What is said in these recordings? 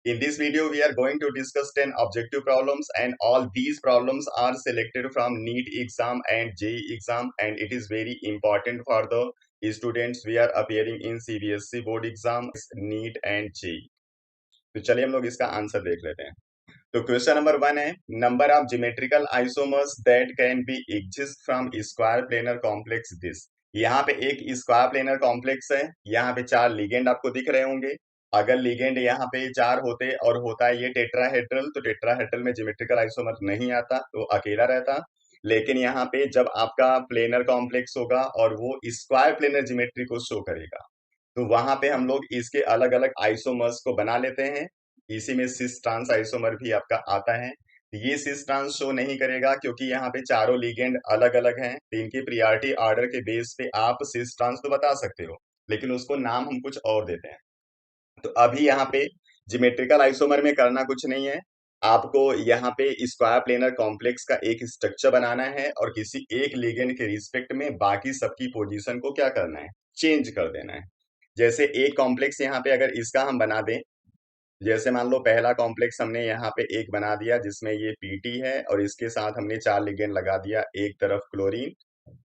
In this video, we are going to discuss 10 objective problems, and all these problems are selected from NEET exam and JEE exam, and it is very important for the students we are appearing in CBSE board exam, NEET and JEE. तो चलिए हम लोग इसका answer देख लेते हैं। तो question number 1 है, number of geometrical isomers that can be exist from square planar complex this. यहाँ पे एक स्क्वायर प्लेनर कॉम्प्लेक्स है, यहाँ पे 4 लिगेंड आपको दिख रहे होंगे। अगर लिगेंड यहाँ पे 4 होते और होता है ये टेट्राहेड्रल, तो टेट्राहेड्रल में ज्योमेट्रिकल आइसोमर नहीं आता, तो अकेला रहता। लेकिन यहाँ पे जब आपका प्लेनर कॉम्प्लेक्स होगा और वो स्क्वायर प्लेनर ज्योमेट्री को शो करेगा, तो वहां पे हम लोग इसके अलग अलग आइसोमर्स को बना लेते हैं। इसी में सिस ट्रांस आइसोमर भी आपका आता है। ये सिस ट्रांस शो नहीं करेगा क्योंकि यहाँ पे चारों लिगेंड अलग अलग हैं, तो इनके प्रियॉरिटी ऑर्डर के बेस पे आप सिस ट्रांस तो बता सकते हो, लेकिन उसको नाम हम कुछ और देते हैं। तो अभी यहाँ पे ज्योमेट्रिकल आइसोमर में करना कुछ नहीं है, आपको यहाँ पे स्क्वायर प्लेनर कॉम्प्लेक्स का एक स्ट्रक्चर बनाना है और किसी एक लिगेंड के रिस्पेक्ट में बाकी सबकी पोजीशन को क्या करना है, चेंज कर देना है। जैसे एक कॉम्प्लेक्स यहाँ पे अगर इसका हम बना दें, जैसे मान लो पहला कॉम्प्लेक्स हमने यहाँ पे एक बना दिया जिसमें ये पीटी है और इसके साथ हमने 4 लिगेंड लगा दिया, एक तरफ क्लोरीन,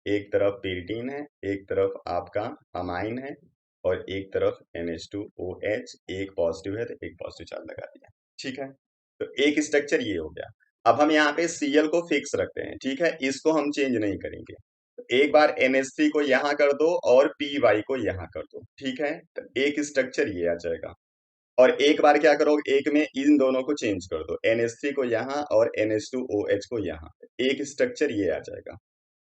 एक तरफ पेरिटीन है, एक तरफ आपका अमाइन है और एक तरफ NH2OH, एक पॉजिटिव है तो एक पॉजिटिव चार्ज लगा दिया। ठीक है, तो एक स्ट्रक्चर ये हो गया। अब हम यहाँ पे Cl को फिक्स रखते हैं, ठीक है, इसको हम चेंज नहीं करेंगे। तो एक बार NH3 को यहाँ कर दो और Py को यहाँ कर दो, ठीक है, तो एक स्ट्रक्चर ये आ जाएगा। और एक बार क्या करोगे, एक में इन दोनों को चेंज कर दो, NH3 को यहाँ और NH2OH को यहाँ, एक स्ट्रक्चर ये आ जाएगा।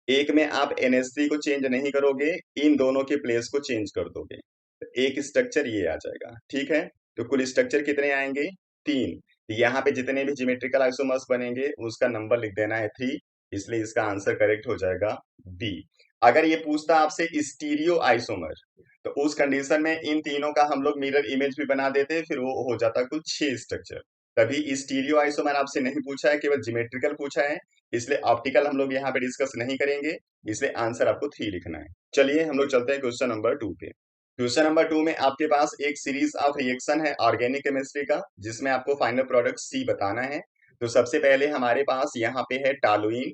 एक में आप NH3 को चेंज नहीं करोगे, इन दोनों के प्लेस को चेंज कर दोगे, तो एक स्ट्रक्चर ये आ जाएगा। ठीक है, तो कुल स्ट्रक्चर कितने आएंगे, 3। यहाँ पे जितने भी ज्योमेट्रिकल आइसोमर्स बनेंगे उसका नंबर लिख देना है 3, इसलिए इसका आंसर करेक्ट हो जाएगा बी। अगर ये पूछता आपसे स्टीरियो आइसोमर, तो उस कंडीशन में इन तीनों का हम लोग मिरर इमेज भी बना देते, फिर वो हो जाता कुल 6 स्ट्रक्चर। तभी स्टीरियो आइसोमर आपसे नहीं पूछा है, केवल ज्योमेट्रिकल पूछा है, इसलिए ऑप्टिकल हम लोग यहाँ पे डिस्कस नहीं करेंगे, इसलिए आंसर आपको 3 लिखना है। चलिए हम लोग चलते हैं क्वेश्चन नंबर 2 पे। क्वेश्चन नंबर 2 में आपके पास एक सीरीज ऑफ रिएक्शन है ऑर्गेनिक केमिस्ट्री का, जिसमें आपको फाइनल प्रोडक्ट सी बताना है। तो सबसे पहले हमारे पास यहाँ पे है टालुइन।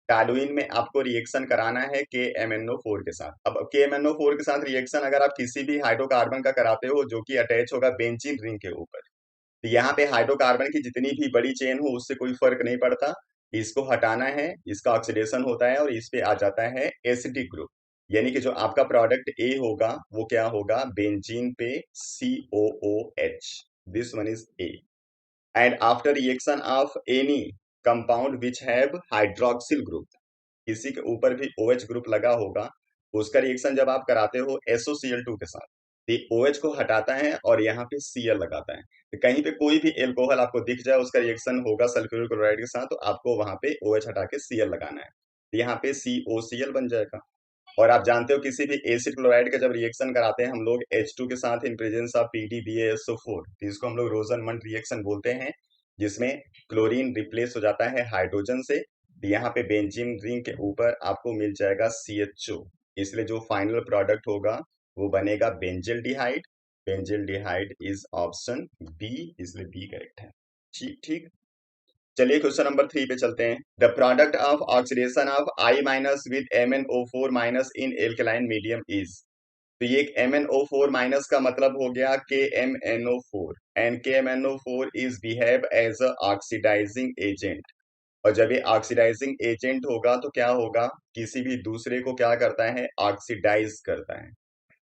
टालुइन में आपको रिएक्शन कराना है KMnO4 के साथ। अब KMnO4 के साथ रिएक्शन अगर आप किसी भी हाइड्रोकार्बन का कराते हो जो कि अटैच होगा बेंजीन रिंग के ऊपर, तो यहाँ पे हाइड्रोकार्बन की जितनी भी बड़ी चेन हो उससे कोई फर्क नहीं पड़ता, इसको हटाना है, इसका ऑक्सीडेशन होता है और इस पे आ जाता है एसिडिक ग्रुप। यानी कि जो आपका प्रोडक्ट ए होगा वो क्या होगा, बेंजीन पे COOH, this one is a. And after reaction of any compound which have hydroxyl group, किसी के ऊपर भी OH ग्रुप लगा होगा, उसका रिएक्शन जब आप कराते हो SOCl2 के साथ, तो OH को हटाता है और यहाँ पे Cl लगाता है। तो कहीं पे कोई भी एल्कोहल आपको दिख जाए उसका रिएक्शन होगा सल्फ्यूरिक क्लोराइड के साथ, तो आपको वहां पे OH हटा के Cl लगाना है, तो यहाँ पे COCl बन जाएगा। और आप जानते हो किसी भी एसिड क्लोराइड का जब रिएक्शन कराते हैं हम लोग H2 के साथ इन प्रेजेंस ऑफ PDBaSO4, तो इसको हम लोग रोजनमंड रिएक्शन बोलते हैं, जिसमें क्लोरीन रिप्लेस हो जाता है हाइड्रोजन से। यहाँ पे बेंजीन रिंग के ऊपर आपको मिल जाएगा CHO, इसलिए जो फाइनल प्रोडक्ट होगा वो बनेगा बेंजिल्डिहाइड। बेंजिल्डिहाइड इज ऑप्शन बी, इसलिए बी करेक्ट है। ठीक ठीक, चलिए क्वेश्चन नंबर 3 पे चलते हैं। The product of oxidation of I minus with MnO4 minus in alkaline medium is. तो ये MnO4 माइनस का मतलब हो गया KMnO4, and KMnO4 is behave as a oxidising agent. और जब ये ऑक्सीडाइजिंग एजेंट होगा तो क्या होगा, किसी भी दूसरे को क्या करता है, ऑक्सीडाइज करता है।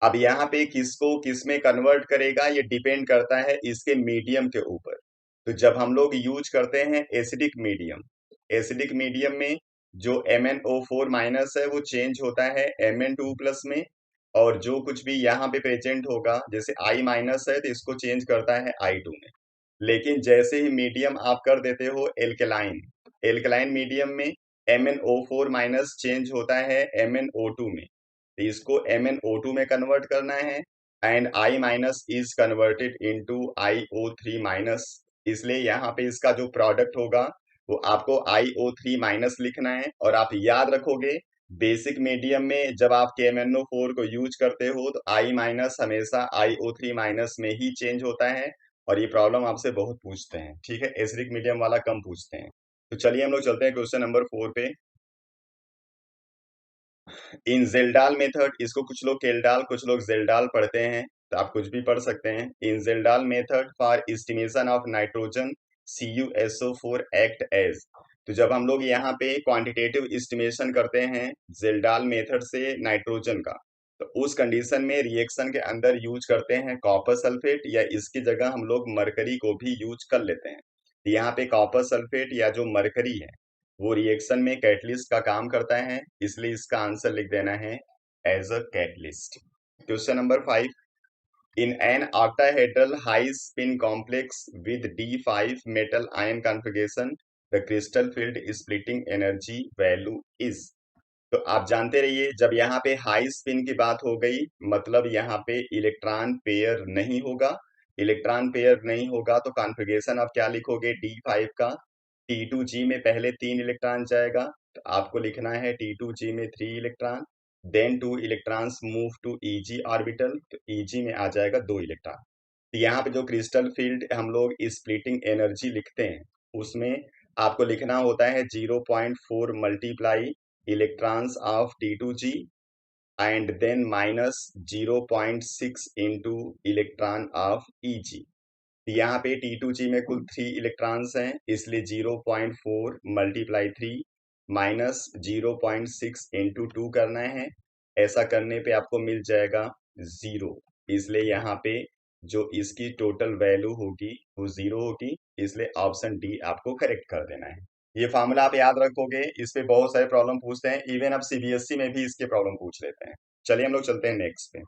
अब यहाँ पे किसको किस में कन्वर्ट करेगा ये डिपेंड करता है इसके मीडियम के ऊपर। तो जब हम लोग यूज करते हैं एसिडिक मीडियम, एसिडिक मीडियम में जो MnO4 माइनस है वो चेंज होता है Mn2 प्लस में, और जो कुछ भी यहाँ पे प्रेजेंट होगा जैसे I माइनस है तो इसको चेंज करता है I2 में। लेकिन जैसे ही मीडियम आप कर देते हो एल्कलाइन, एल्कलाइन मीडियम में MnO4 माइनस चेंज होता है MnO2 में, तो इसको MnO2 में कन्वर्ट करना है, and I minus is converted into IO3 minus, इसलिए यहाँ पे इसका जो प्रोडक्ट होगा वो आपको IO3 माइनस लिखना है। और आप याद रखोगे बेसिक मीडियम में जब आप KMnO4 को यूज करते हो तो I माइनस हमेशा IO3 माइनस में ही चेंज होता है, और ये प्रॉब्लम आपसे बहुत पूछते हैं, ठीक है, एसिडिक मीडियम वाला कम पूछते हैं। तो चलिए हम लोग चलते हैं क्वेश्चन नंबर 4 पे। इन जेल्डाल मेथड, इसको कुछ लोग केल्डाल कुछ लोग जेल्डाल पढ़ते हैं, तो आप कुछ भी पढ़ सकते हैं। In Kjeldahl method for estimation of nitrogen CuSO4 act as, तो जब हम लोग यहाँ पे क्वांटिटेटिव एस्टिमेशन करते हैं जेल्डाल मेथड से नाइट्रोजन का, तो उस कंडीशन में रिएक्शन के अंदर यूज करते हैं कॉपर सल्फेट, या इसकी जगह हम लोग मरकरी को भी यूज कर लेते हैं। यहाँ पे कॉपर सल्फेट या जो मरकरी है वो रिएक्शन में कैटलिस्ट का काम करता है, इसलिए इसका आंसर लिख देना है as a catalyst. Question number 5, in an octahedral high spin complex with D5 metal ion configuration the crystal field splitting energy value is, तो आप जानते रहिए जब यहाँ पे हाई स्पिन की बात हो गई मतलब यहाँ पे इलेक्ट्रॉन पेयर नहीं होगा। इलेक्ट्रॉन पेयर नहीं होगा तो कॉन्फ़िगरेशन आप क्या लिखोगे, D5 का T2G में पहले 3 इलेक्ट्रॉन जाएगा, तो आपको लिखना है T2G में 3 electron, then 2 electrons move to EG orbital, तो EG में आ जाएगा 2 इलेक्ट्रॉन। तो यहाँ पे जो क्रिस्टल फील्ड हम लोग स्प्लिटिंग एनर्जी लिखते हैं उसमें आपको लिखना होता है 0.4 multiply electrons of T2G and then minus 0.6 into electron of EG। यहाँ पे T2G में कुल 3 इलेक्ट्रॉन्स हैं, इसलिए 0.4 मल्टीप्लाई 3 माइनस 0.6 इंटू 2 करना है। ऐसा करने पे आपको मिल जाएगा 0, इसलिए यहाँ पे जो इसकी टोटल वैल्यू होगी वो 0 होगी, इसलिए ऑप्शन डी आपको करेक्ट कर देना है। ये फार्मूला आप याद रखोगे, इस पे बहुत सारे प्रॉब्लम पूछते हैं, इवन अब CBSE में भी इसके प्रॉब्लम पूछ लेते हैं। चलिए हम लोग चलते हैं नेक्स्ट पे।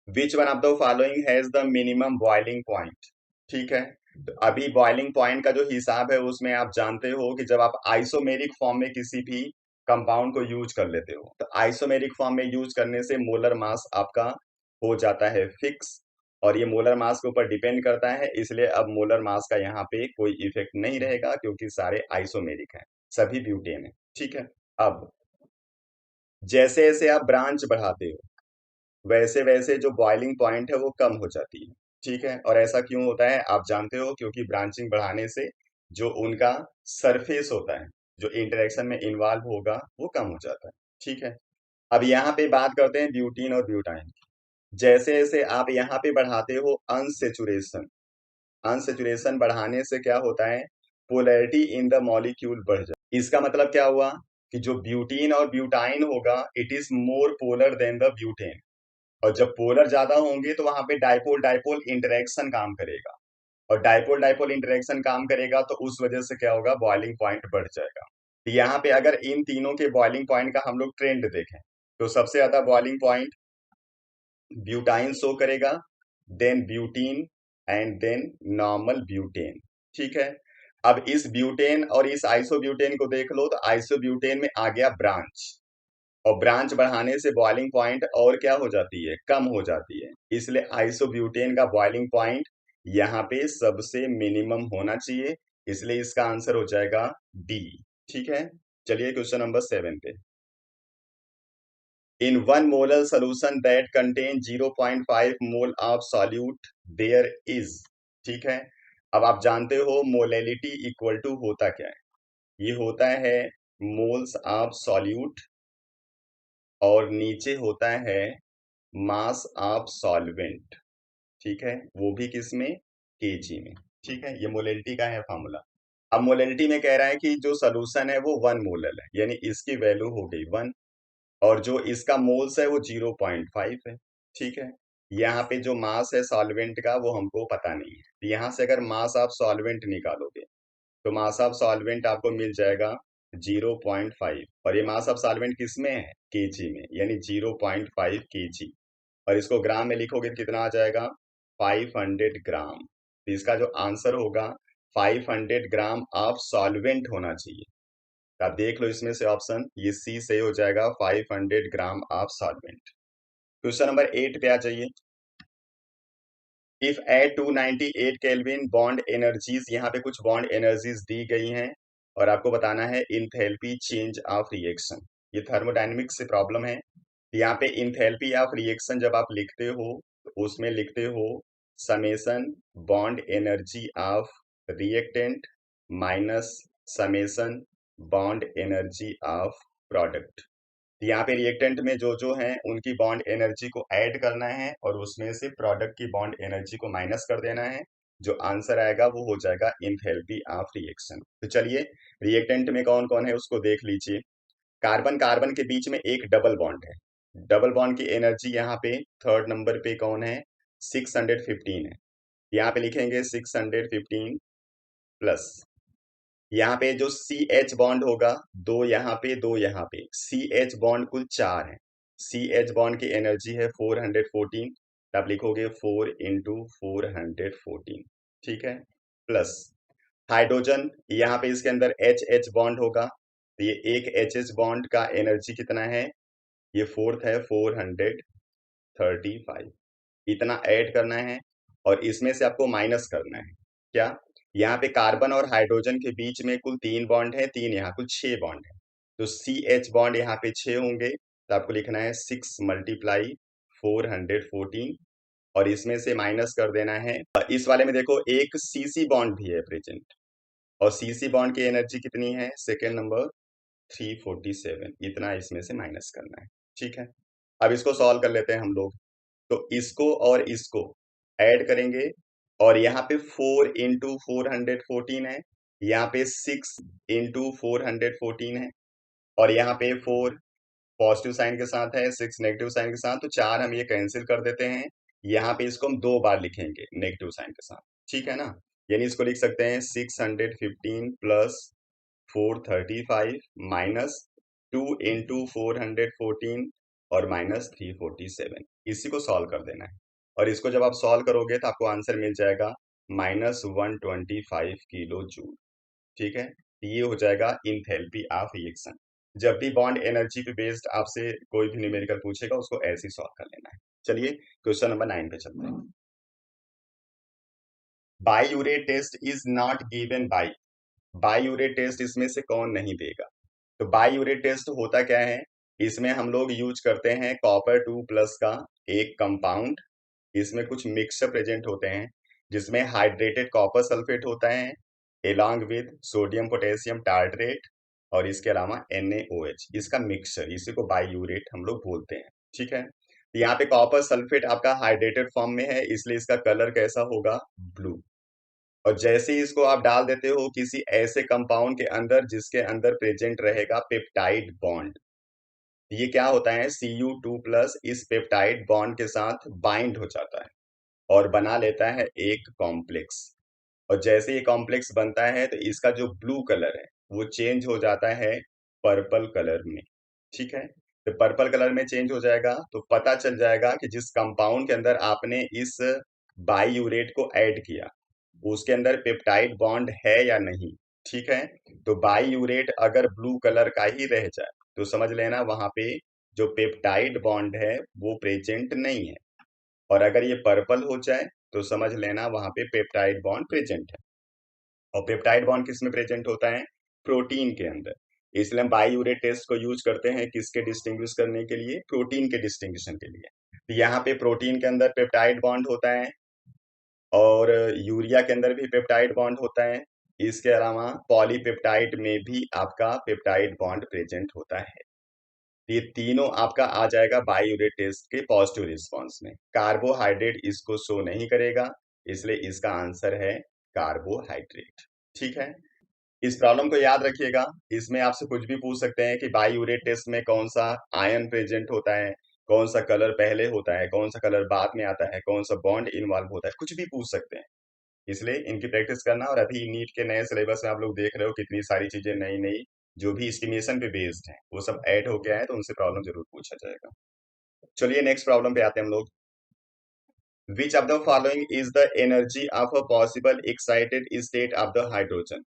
Which one of the following has the minimum boiling point, ठीक है। तो अभी बॉइलिंग पॉइंट का जो हिसाब है उसमें आप जानते हो कि जब आप आइसोमेरिक फॉर्म में किसी भी कंपाउंड को यूज कर लेते हो, तो आइसोमेरिक फॉर्म में यूज करने से मोलर मास आपका हो जाता है फिक्स, और ये मोलर मास के ऊपर डिपेंड करता है, इसलिए अब मोलर मास का यहाँ पे कोई इफेक्ट नहीं रहेगा क्योंकि सारे आइसोमेरिक हैं, सभी ब्यूटेन है, ठीक है। अब जैसे जैसे आप ब्रांच बढ़ाते हो वैसे वैसे जो बॉइलिंग पॉइंट है वो कम हो जाती है, ठीक है। और ऐसा क्यों होता है आप जानते हो, क्योंकि ब्रांचिंग बढ़ाने से जो उनका सरफेस होता है जो इंटरेक्शन में इन्वॉल्व होगा वो कम हो जाता है, ठीक है। अब यहाँ पे बात करते हैं ब्यूटीन और ब्यूटाइन। जैसे जैसे आप यहाँ पे बढ़ाते हो अनसेचुरेशन, अनसेचुरेशन बढ़ाने से क्या होता है, पोलैरिटी इन द मॉलिक्यूल बढ़ जाए। इसका मतलब क्या हुआ कि जो ब्यूटीन और ब्यूटाइन होगा it is more polar than the butane, और जब पोलर ज्यादा होंगे तो वहां पे डाइपोल डाइपोल इंटरेक्शन काम करेगा, और डाइपोल डाइपोल इंटरेक्शन काम करेगा तो उस वजह से क्या होगा, बॉइलिंग पॉइंट बढ़ जाएगा। तो यहाँ पे अगर इन तीनों के बॉइलिंग पॉइंट का हम लोग ट्रेंड देखें तो सबसे ज्यादा बॉइलिंग पॉइंट ब्यूटाइन शो करेगा, then butene and then normal butane, ठीक है। अब इस ब्यूटेन और इस आइसोब्यूटेन को देख लो, तो आइसोब्यूटेन में आ गया ब्रांच, और ब्रांच बढ़ाने से बॉइलिंग पॉइंट और क्या हो जाती है, कम हो जाती है, इसलिए आइसोब्यूटेन का बॉइलिंग पॉइंट यहाँ पे सबसे मिनिमम होना चाहिए, इसलिए इसका आंसर हो जाएगा डी, ठीक है। चलिए क्वेश्चन नंबर 7 पे। In 1 molar solution that contain 0.5 mole of solute there is, ठीक है। अब आप जानते हो मोलैलिटी इक्वल टू होता क्या है, ये होता है मोल्स ऑफ सॉल्यूट, और नीचे होता है मास ऑफ सॉल्वेंट, ठीक है, वो भी किस में, केजी में, ठीक है। ये मोलैलिटी का है फॉर्मूला। अब मोलैलिटी में कह रहा है कि जो सोल्यूशन है वो 1 मोलर है, यानी इसकी वैल्यू हो गई 1, और जो इसका मोल्स है वो 0.5 है, ठीक है। यहाँ पे जो मास है सॉल्वेंट का वो हमको पता नहीं है, तो यहाँ से अगर मास ऑफ सॉल्वेंट निकालोगे तो मास ऑफ सॉल्वेंट आपको मिल जाएगा 0.5, और ये मास ऑफ सॉल्वेंट किस में है, केजी में, यानी 0.5 केजी, और इसको ग्राम में लिखोगे तो कितना आ जाएगा, 500 ग्राम। तो इसका जो आंसर होगा 500 ग्राम ऑफ सॉल्वेंट होना चाहिए। तो आप देख लो इसमें से ऑप्शन, ये सी सही हो जाएगा, 500 gram of solvent. Question number 8 पे आ जाइए। If at 298 kelvin bond energies, यहाँ पे कुछ बॉन्ड एनर्जीज दी गई हैं और आपको बताना है इंथैल्पी चेंज ऑफ रिएक्शन। ये थर्मोडायनेमिक्स से प्रॉब्लम है। यहाँ पे इंथैल्पी ऑफ रिएक्शन जब आप लिखते हो तो उसमें लिखते हो summation bond energy of reactant minus summation bond energy of product. यहाँ पे रिएक्टेंट में जो जो है उनकी बॉन्ड एनर्जी को ऐड करना है और उसमें से प्रोडक्ट की बॉन्ड एनर्जी को माइनस कर देना है। जो आंसर आएगा वो हो जाएगा इंथैल्पी ऑफ रिएक्शन। तो चलिए रिएक्टेंट में कौन कौन है उसको देख लीजिए। कार्बन कार्बन के बीच में एक डबल बॉन्ड है। डबल बॉन्ड की एनर्जी यहाँ पे थर्ड नंबर पे कौन है, 615 है। यहाँ पे लिखेंगे 615 प्लस यहाँ पे जो सी एच बॉन्ड होगा, दो यहाँ पे दो यहाँ पे, सी एच बॉन्ड कुल चार है। सी एच बॉन्ड की एनर्जी है 414, तो आप लिखोगे 4 इंटू 414, ठीक है। प्लस हाइड्रोजन, यहाँ पे इसके अंदर एच एच बॉन्ड होगा, तो ये एक एच एच बॉन्ड का एनर्जी कितना है, ये फोर्थ है 435। इतना ऐड करना है और इसमें से आपको माइनस करना है। क्या, यहाँ पे कार्बन और हाइड्रोजन के बीच में कुल 3 बॉन्ड है, 3 यहाँ कुल 6 बॉन्ड है, तो सी एच बॉन्ड यहाँ पे 6 होंगे, तो आपको लिखना है 6 मल्टीप्लाई 414 और इसमें से माइनस कर देना है। इस वाले में देखो एक सी सी बॉन्ड भी है प्रेजेंट, और सी सी बॉन्ड की एनर्जी कितनी है, सेकेंड नंबर 347, इतना इसमें से माइनस करना है, ठीक है। अब इसको सॉल्व कर लेते हैं हम लोग। तो इसको और इसको ऐड करेंगे और यहाँ पे 4 इंटू 414 है, यहाँ पे 6 इंटू 414 है, और यहाँ पे 4 पॉजिटिव साइन के साथ है, 6 नेगेटिव साइन के साथ, तो 4 हम ये कैंसिल कर देते हैं। यहाँ पे इसको हम 2 बार लिखेंगे नेगेटिव साइन के साथ, ठीक है ना। यानी इसको लिख सकते हैं 615 प्लस 435 माइनस 2 इंटू 414 और माइनस 347, इसी को सॉल्व कर देना है। और इसको जब आप सॉल्व करोगे तो आपको आंसर मिल जाएगा -125 किलो जूल, ठीक है। ये हो जाएगा इंथैल्पी ऑफ रिएक्शन। जब भी बॉन्ड एनर्जी पे बेस्ड आपसे कोई भी न्यूमेरिकल पूछेगा उसको ऐसे ही सॉल्व कर लेना है। चलिए क्वेश्चन नंबर 9 पे चलते हैं। Biuret test is not given by, biuret test इसमें से कौन नहीं देगा। तो बाईयूरेट टेस्ट होता क्या है, इसमें हम लोग यूज करते हैं कॉपर 2 प्लस का एक कंपाउंड। इसमें कुछ मिक्सचर प्रेजेंट होते हैं जिसमें हाइड्रेटेड कॉपर सल्फेट होता है along with sodium potassium tartrate और इसके अलावा NaOH, इसका मिक्सचर, इसी को बाईयूरेट हम लोग बोलते हैं, ठीक है। यहाँ पे कॉपर सल्फेट आपका हाइड्रेटेड फॉर्म में है, इसलिए इसका कलर कैसा होगा, ब्लू। और जैसे ही इसको आप डाल देते हो किसी ऐसे कंपाउंड के अंदर जिसके अंदर प्रेजेंट रहेगा पेप्टाइड बॉन्ड, ये क्या होता है, Cu2 प्लस इस पेप्टाइड बॉन्ड के साथ बाइंड हो जाता है और बना लेता है एक कॉम्प्लेक्स। और जैसे ये कॉम्प्लेक्स बनता है तो इसका जो ब्लू कलर है वो चेंज हो जाता है पर्पल कलर में, ठीक है। तो पर्पल कलर में चेंज हो जाएगा तो पता चल जाएगा कि जिस कंपाउंड के अंदर आपने इस बाईयूरेट को ऐड किया उसके अंदर पेप्टाइड बॉन्ड है या नहीं, ठीक है। तो बाईयूरेट अगर ब्लू कलर का ही रह जाए तो समझ लेना वहां पे जो पेप्टाइड बॉन्ड है वो प्रेजेंट नहीं है, और अगर ये पर्पल हो जाए तो समझ लेना वहां पे पेप्टाइड बॉन्ड प्रेजेंट है। और पेप्टाइड बॉन्ड किस में प्रेजेंट होता है, प्रोटीन के अंदर। इसलिए हम बाईयूरेट टेस्ट को यूज करते हैं किसके डिस्टिंग्विश करने के लिए, प्रोटीन के डिस्टिंग्विशन के लिए। तो यहाँ पे प्रोटीन के अंदर पेप्टाइड बॉन्ड होता है और यूरिया के अंदर भी पेप्टाइड बॉन्ड होता है। इसके अलावा पॉलीपेप्टाइड में भी आपका पेप्टाइड बॉन्ड प्रेजेंट होता है। ये तीनों आपका आ जाएगा बाईयूरेट टेस्ट के पॉजिटिव रिस्पॉन्स में। कार्बोहाइड्रेट इसको शो नहीं करेगा, इसलिए इसका आंसर है कार्बोहाइड्रेट, ठीक है। इस प्रॉब्लम को याद रखिएगा, इसमें आपसे कुछ भी पूछ सकते हैं कि बाईयूरेट टेस्ट में कौन सा आयन प्रेजेंट होता है, कौन सा कलर पहले होता है, कौन सा कलर बाद में आता है, कौन सा बॉन्ड इन्वॉल्व होता है, कुछ भी पूछ सकते हैं। इसलिए इनकी प्रैक्टिस करना। और अभी नीट के नए सिलेबस में आप लोग देख रहे हो कितनी सारी चीजें नई नई जो भी एस्टिमेशन पे बेस्ड है वो सब ऐड हो गया है, तो उनसे प्रॉब्लम जरूर पूछा जाएगा। चलिए नेक्स्ट प्रॉब्लम पे आते हैं हम लोग। Which of the following is the energy of a possible excited state of the hydrogen.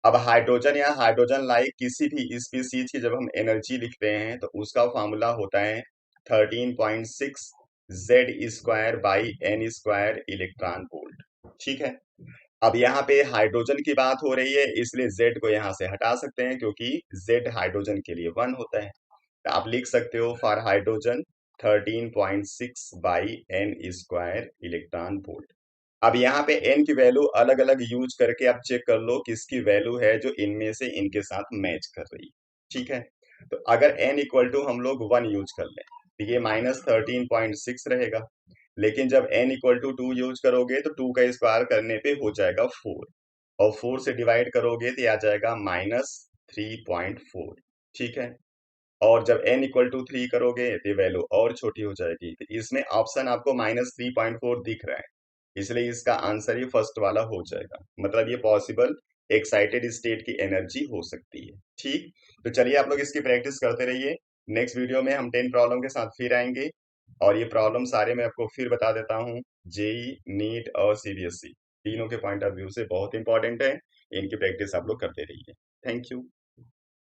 अब हाइड्रोजन या हाइड्रोजन लाइक किसी भी स्पीसीज की जब हम एनर्जी लिखते हैं तो उसका फॉर्मूला होता है 13.6 Z square by n square electron volt, ठीक है। अब यहाँ पे हाइड्रोजन की बात हो रही है इसलिए Z को यहाँ से हटा सकते हैं क्योंकि Z हाइड्रोजन के लिए 1 होता है। तो आप लिख सकते हो for hydrogen 13.6 by n square electron volt. अब यहाँ पे एन की वैल्यू अलग अलग यूज करके आप चेक कर लो किसकी वैल्यू है जो इनमें से इनके साथ मैच कर रही है। ठीक है, तो अगर एन इक्वल टू हम लोग 1 यूज कर लें तो ये -13.6 रहेगा, लेकिन जब एन इक्वल टू 2 यूज करोगे तो 2 का स्क्वायर करने पे हो जाएगा 4, और 4 से डिवाइड करोगे तो ये आ जाएगा -3.4। ठीक है, और जब n इक्वल टू 3 करोगे तो वैल्यू और छोटी हो जाएगी। तो इसमें ऑप्शन आपको -3.4 दिख रहा है, इसलिए इसका आंसर ही फर्स्ट वाला हो जाएगा। मतलब ये पॉसिबल एक्साइटेड स्टेट की एनर्जी हो सकती है। ठीक, तो चलिए आप लोग इसकी प्रैक्टिस करते रहिए। नेक्स्ट वीडियो में हम 10 प्रॉब्लम के साथ फिर आएंगे, और ये प्रॉब्लम सारे मैं आपको फिर बता देता हूँ। जेई, नीट और सीबीएसई तीनों के पॉइंट ऑफ व्यू से बहुत इंपॉर्टेंट है, इनकी प्रैक्टिस आप लोग करते रहिए। Thank you.